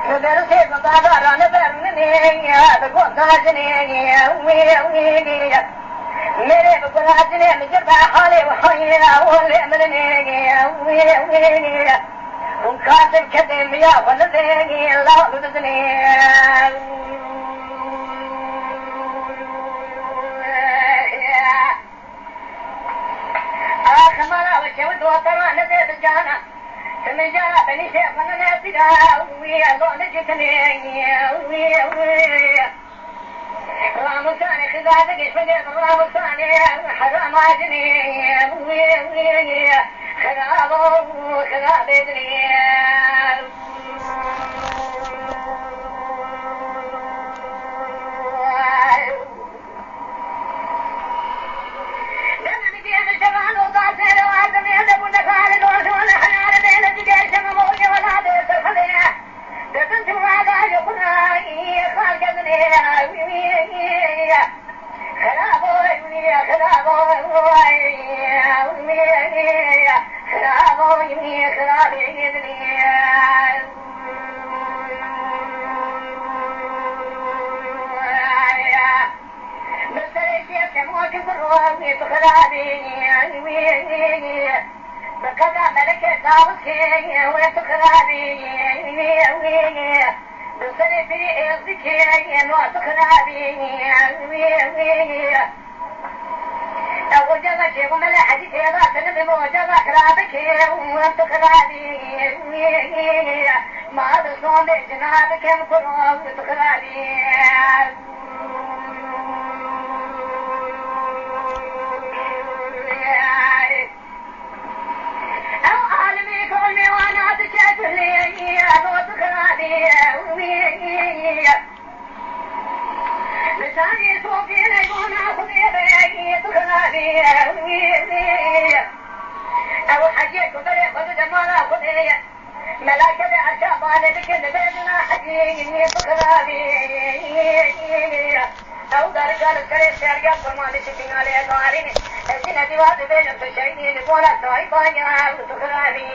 نبرسي بطاقة نبرني بقوطاتني मेरे गुलाब ने मुझे बाहले वहां वाले मरने उनका से कहते मिया बन देंगे अल्लाह बदले हमारा वशव दो तरह न दे जाना तुम्हें जाना बनी से बनने पिता वी अल्लाह जितने رامساني خذاتك شفقت رامساني حرام عجني خذابو خذابتني دمني بيد الشغال وقاسي لو عدمي هدبون خالد وعشون حيال بين الجيش مموجة ولا ديس الخلية دفنت معاذا يقنا خالقتني بكذا ملك داوسي ويتخرابي بصري في إرضكي وتخرابي وجب شيء وملا حديث يضع سنبي وجب خرابك وتخرابي ما تصوم بجنابك مكروه وتخرابي لساني صوفي ليكون خذيري تخرابي أو حجيك وبري خذ دمارا خذي ملاك بعشابان لكن بيننا حجيني تخرابي أو درجال الكريم سيرجع فرماني سيكين عليه دواريني السنة ديوات بيجب تشيني لقولا سوايبانيا تخرابي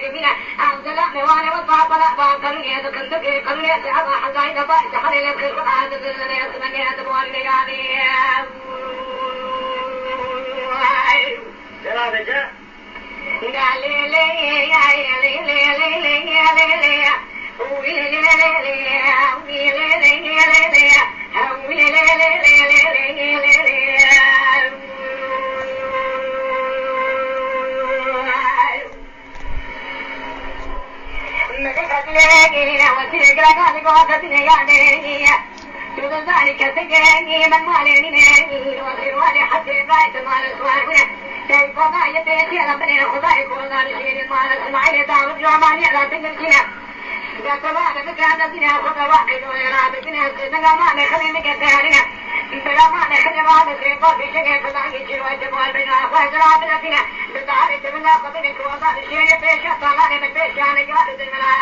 جميلة أو سلام وانا وطاقنا باقرني هذا كنتك قرني سعبا حزايد بايت حالي لبخير قد عادة لنا يسمني هذا بوالي يعني سلام جاء لي لي يا لي لي لي لي يا لي لي وي لي لي لي وي لي لي لي وي لي لي لي مدحت لي وسيق لك قوتني يا لي شوف ذلك سجاني من مالي وغير والي حتى بايت مال سوارنا كيف ما يبيت يا ربنا خداي كل شيء ما اسمعي دار الجمال لا تنسينا يا سلام بكره الدنيا خذ واحد ولا بكره سنغا ما نخلي كثارنا بلا ما نخلي ما نخلي في شيء فلا يجي وجمال بين اخوات رابطنا بتعالي تمنا قبلك وضع شيء بيش طلعني من بيش انا قاعد الملائكه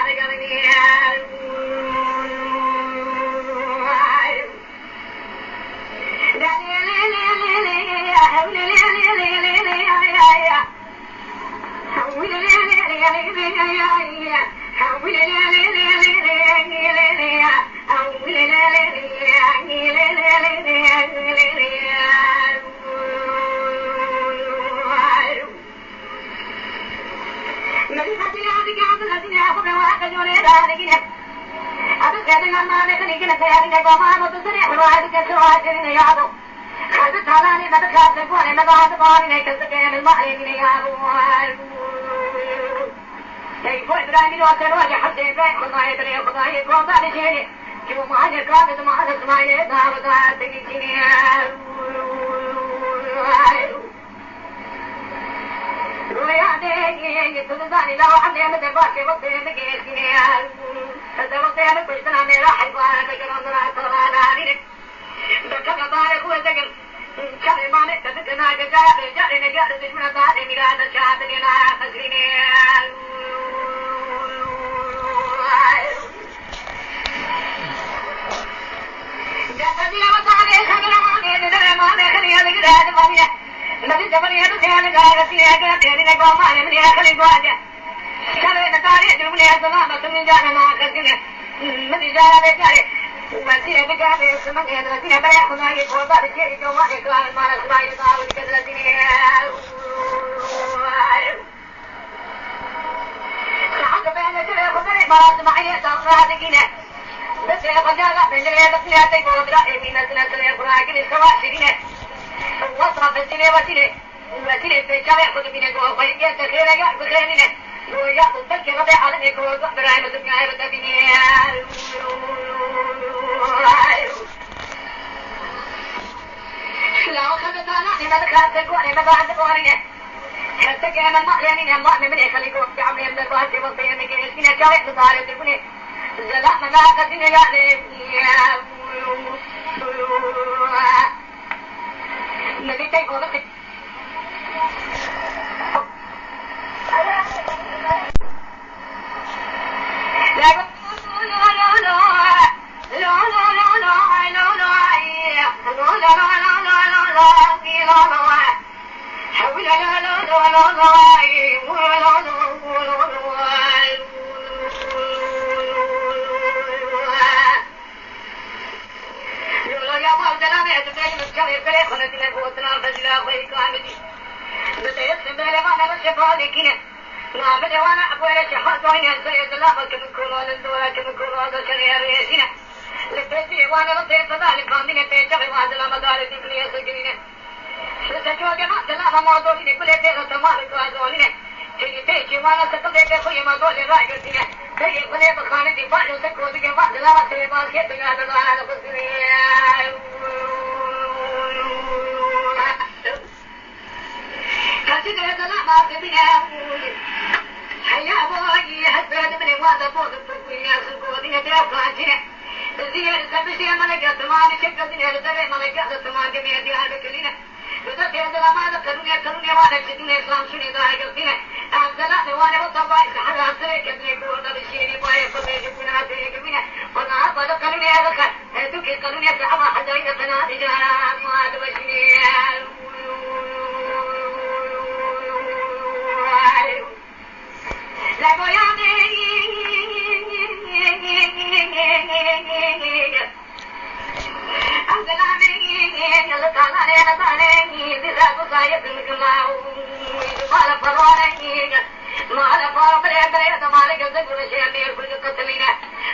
تقول شيء من كل قتلنا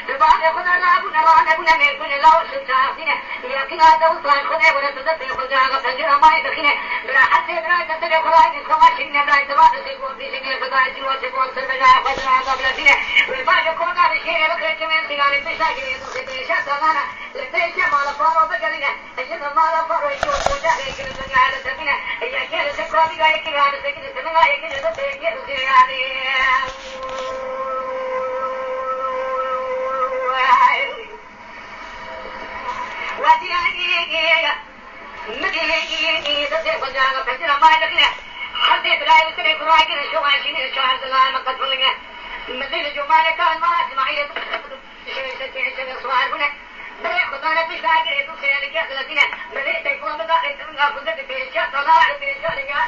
تبان خنا لا بنا ما نبنا من كل لا وسنتافنا لكن هذا وصل خنا ولا تدري خنا فجر ما يدخنا بلا حتى بلا تدري خراج الخماشين بلا تبان تقول في شيء فداي وتقول سبنا خنا قبل فينا والباقي كنا بشيء بكرة من سيارة بساجي تسبي شاتنا لتيجي ما لفارو بقلنا أجد ما لفارو يشوف وجاهي كل الدنيا على سبنا هي كل سكرابي قاعد كل هذا سكين سبنا هي كل سكين يعني وادي مدي تسيب وجاهه فجر ما يدخله حتى بلا يسري فراقنا شو عايشين شو هذا ما قتلنا مدي الجمال كان ما اسمعي شيء صوارنا بلا خدانا بشاكر يدوسي على كاس الذين بلا تكون بدا يتمنى فزت بيشا طلع بيشا رجع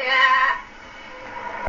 Yeah.